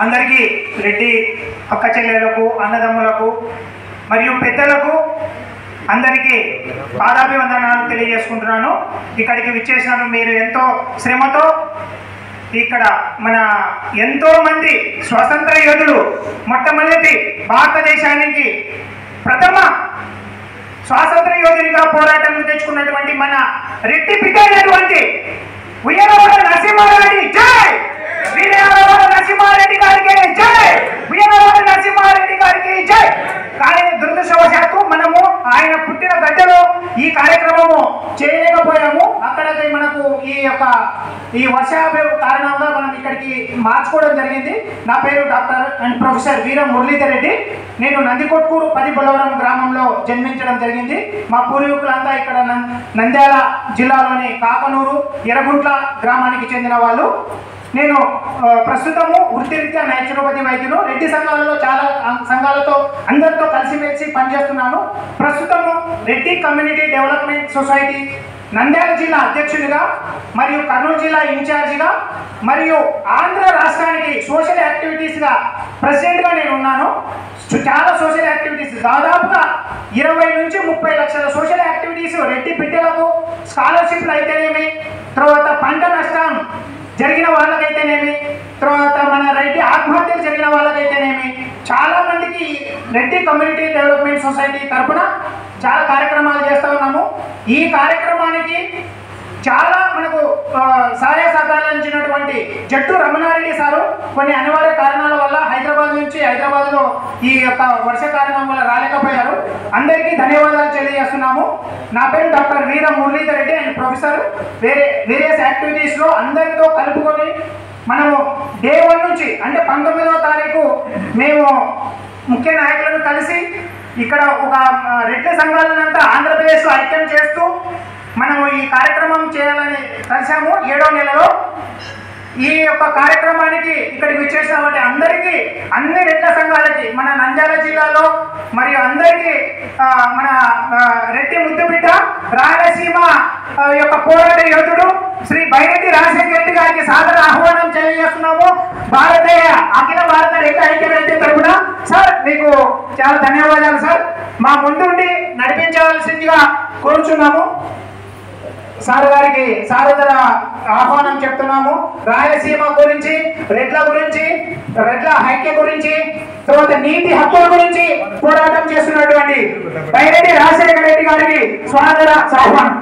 అందరికీ రెడ్డి అక్క చెల్లెలకు అన్నదమ్ములకు మరియు పెద్దలకు అందరికీ పాదాభివందనాలు తెలియజేసుకుంటున్నాను. ఇక్కడికి విచ్చేసినారు. మీరు ఎంతో శ్రమతో ఇక్కడ మన ఎంతోమంది స్వతంత్ర యోధులు మొట్టమొదటి భారతదేశానికి ప్రథమ స్వాతంత్ర యోధునిగా పోరాటం తెచ్చుకున్నటువంటి మన రెడ్డి బిడ్డ అయినటువంటి ఉయ్యాలవాడ నరసింహారెడ్డి జై, వీరవాడ నరసింహారెడ్డి గారికి జై, వీరవాడ నరసింహారెడ్డి గారికి జై. కానీ దురదృష్టవశాత్తు మనము ఆయన పుట్టిన గడ్డలో ఈ కార్యక్రమము చేయలేకపోయాము. అక్కడికి మనకు ఈ వర్షాభావ కారణంగా మనం ఇక్కడికి మార్చుకోవడం జరిగింది. నా పేరు డాక్టర్ అండ్ ప్రొఫెసర్ వీర మురళీధర్ రెడ్డి. నేను నందికొట్కూరు 10 బొలవరం గ్రామంలో జన్మించడం జరిగింది. మా పూర్వీకులంతా ఇక్కడ నంద్యాల జిల్లాలోని కాకనూరు ఎర్రగుంట్ల గ్రామానికి చెందిన వాళ్ళు. నేను ప్రస్తుతము వృత్తిరీత్యా నేచురోపతి వైద్యులు. రెడ్డి సంఘాలలో చాలా సంఘాలతో అందరితో కలిసిమెలిసి పనిచేస్తున్నాను. ప్రస్తుతము Reddy community development society Nandyal జిల్లా అధ్యక్షుడిగా మరియు కర్నూలు జిల్లా ఇన్ఛార్జిగా మరియు ఆంధ్ర రాష్ట్రానికి సోషల్ యాక్టివిటీస్గా ప్రెసిడెంట్గా నేను ఉన్నాను. చాలా సోషల్ యాక్టివిటీస్ దాదాపుగా 20 నుంచి 30 లక్షల సోషల్ యాక్టివిటీస్ రెడ్డి బిడ్డలకు స్కాలర్షిప్లు అయితేనేమి, తర్వాత పంట నష్టం జరిగిన వాళ్ళకైతేనేమి, తర్వాత మన రెడ్డి ఆత్మహత్యలు జరిగిన వాళ్ళకైతేనేమి చాలా మందికి రెడ్డి కమ్యూనిటీ డెవలప్మెంట్ సొసైటీ తరఫున చాలా కార్యక్రమాలు చేస్తూ ఉన్నాము. ఈ కార్యక్రమానికి చాలా మనకు సహాయ సహకరించినటువంటి జట్టు రమణారెడ్డి సారు కొన్ని అనివార్య కారణాల వల్ల హైదరాబాద్లో ఈ యొక్క వర్ష కారణం వల్ల రాలేకపోయారు. అందరికీ ధన్యవాదాలు తెలియజేస్తున్నాము. నా పేరు doctor Veera Muralidhar Reddy and professor. Various యాక్టివిటీస్లో అందరితో కలుపుకొని మనము డే 1 నుంచి అంటే 19వ తారీఖు మేము ముఖ్య నాయకులను కలిసి ఇక్కడ ఒక రెడ్డి సంఘాలనంతా ఆంధ్రప్రదేశ్లో ఐక్యం చేస్తూ మనము ఈ కార్యక్రమం చేయాలని కలిసాము. 7వ నెలలో ఈ యొక్క కార్యక్రమానికి ఇక్కడికి విచ్చేసినటువంటి అందరికీ, అన్ని రెడ్ల సంఘాలకి, మన నంద్యాల జిల్లాలో మరియు అందరికీ మన రెడ్డి ముద్దుబిడ్డ రాయలసీమ యొక్క పోరాట యోధుడు శ్రీ బైరెడ్డి రాజశేఖర రెడ్డి గారికి సాదర ఆహ్వానం తెలియజేస్తున్నాము. అఖిల భారత రెడ్డి ఐక్యవేదిక తరఫున సార్ మీకు చాలా ధన్యవాదాలు సార్. మా ముందుండి నడిపించవలసిందిగా కోరుచున్నాము. సార్ గారికి సాదర ఆహ్వానం చెప్తున్నాము. రాయలసీమ గురించి, రెడ్ల ఐక్య గురించి, తర్వాత నీతి హక్కుల గురించి పోరాటం చేస్తున్నటువంటి బైరెడ్డి రాజశేఖర రెడ్డి గారికి సాదర ఆహ్వానం.